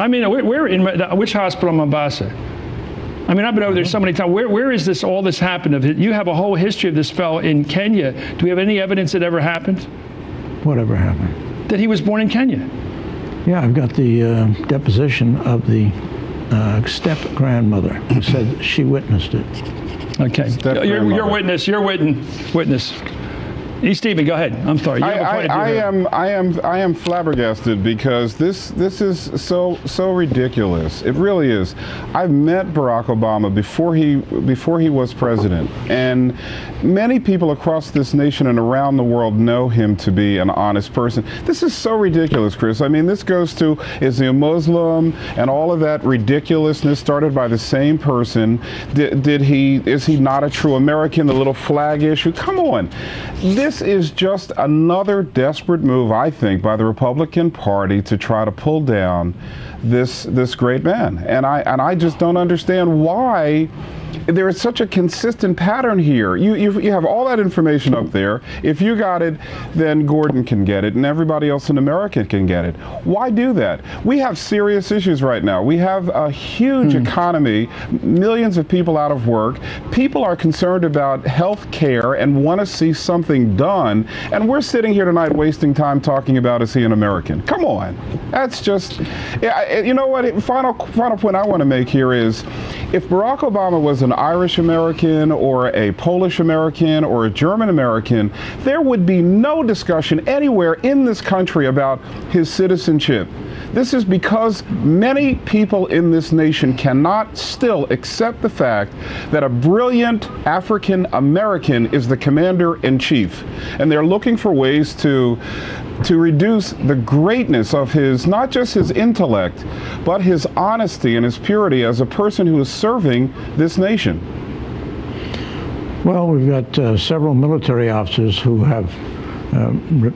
I mean, we're in which hospital in Mombasa? I mean, I've been over there so many times. Where is this? All this happened? You have a whole history of this fellow in Kenya. Do we have any evidence that ever happened? Whatever happened? That he was born in Kenya. Yeah, I've got the deposition of the step-grandmother who said she witnessed it. Okay. Your witness. Your witness. E. Stephen, go ahead. I'm sorry. I am flabbergasted because this is so ridiculous. It really is. I've met Barack Obama before he was president, and many people across this nation and around the world know him to be an honest person. This is so ridiculous, Chris. I mean, this goes to, is he a Muslim, and all of that ridiculousness started by the same person. Is he not a true American? The little flag issue. Come on. This is just another desperate move, I think, by the Republican Party to try to pull down this great man. And I just don't understand why there is such a consistent pattern here. You have all that information up there. If you got it, then Gordon can get it, and everybody else in America can get it. Why do that? We have serious issues right now. We have a huge economy, millions of people out of work. People are concerned about health care and want to see something done. And we're sitting here tonight wasting time talking about, is he an American? Come on. That's just, you know what? Final point I want to make here is, if Barack Obama was an Irish American or a Polish American or a German American, there would be no discussion anywhere in this country about his citizenship. This is because many people in this nation cannot still accept the fact that a brilliant African American is the commander-in-chief. And they're looking for ways to reduce the greatness of his, not just his intellect, but his honesty and his purity as a person who is serving this nation. Well, we've got several military officers who have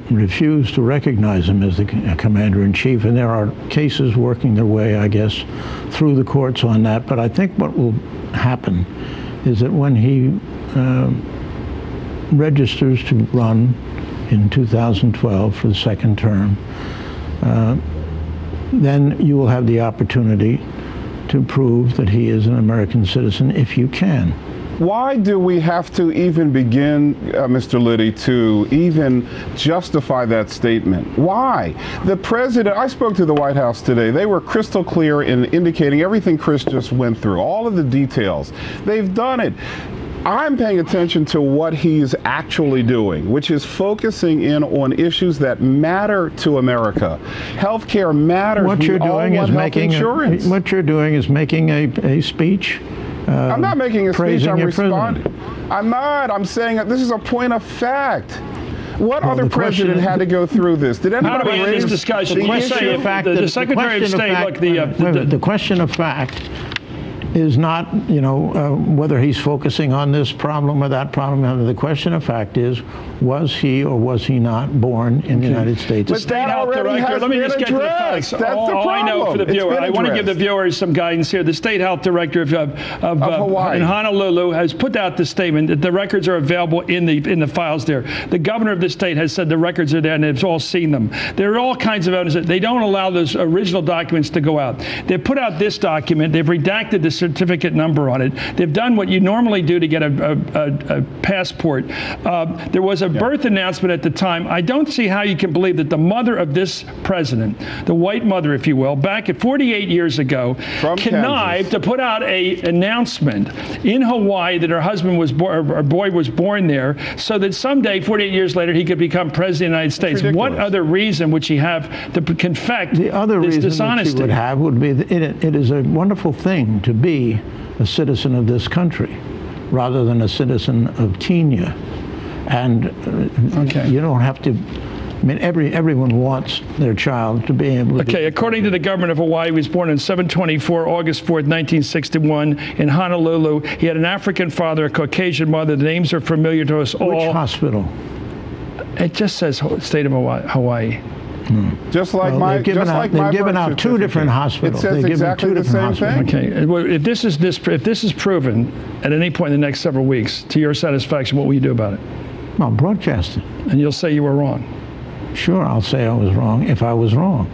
refused to recognize him as the commander-in-chief, and there are cases working their way, I guess, through the courts on that. But I think what will happen is that when he registers to run in 2012 for the second term, then you will have the opportunity to prove that he is an American citizen if you can. Why do we have to even begin, Mr. Liddy, to even justify that statement? Why? The president, I spoke to the White House today. They were crystal clear in indicating everything Chris just went through, all of the details. They've done it. I'm paying attention to what he's actually doing, which is focusing in on issues that matter to America. Healthcare matters. What you're doing is making insurance. What you're doing is making a speech. I'm not making a speech. I'm responding. President. I'm not. I'm saying that this is a point of fact. What other president had to go through this? Did anybody raise this discussion? The question of fact, the Secretary of State, the question of fact is not, you know, whether he's focusing on this problem or that problem. The question of fact is, was he or was he not born in the United States? But that already has let me just get to the facts. That's the problem. I know for the viewer. I want to give the viewers some guidance here. The State Health Director of Hawaii in Honolulu has put out the statement that the records are available in the files there. The governor of the state has said the records are there and they've all seen them. There are all kinds of evidence that they don't allow those original documents to go out. They've put out this document. They've redacted the certificate number on it. They've done what you normally do to get a passport. There was a birth announcement at the time. I don't see how you can believe that the mother of this president, the white mother, if you will, back at 48 years ago, connived to put out an announcement in Hawaii that her husband was born, or boy was born there, so that someday, 48 years later, he could become president of the United States. What other reason would she have to confect the other this reason dishonesty? That she would have would be that it is a wonderful thing to be a citizen of this country rather than a citizen of Kenya. And you don't have to, I mean, everyone wants their child to be able to Okay, according to the government of Hawaii, he was born on 7/24, August 4th, 1961 in Honolulu. He had an African father, a Caucasian mother. The names are familiar to us all. Which hospital? It just says state of Hawaii. Just like they've given out two different hospitals. It says exactly the same thing. Okay. Well, if this is proven at any point in the next several weeks to your satisfaction, what will you do about it? I'll broadcast it. And you'll say you were wrong. Sure, I'll say I was wrong if I was wrong.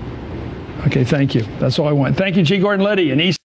Okay, thank you. That's all I want. Thank you, G. Gordon Liddy in East.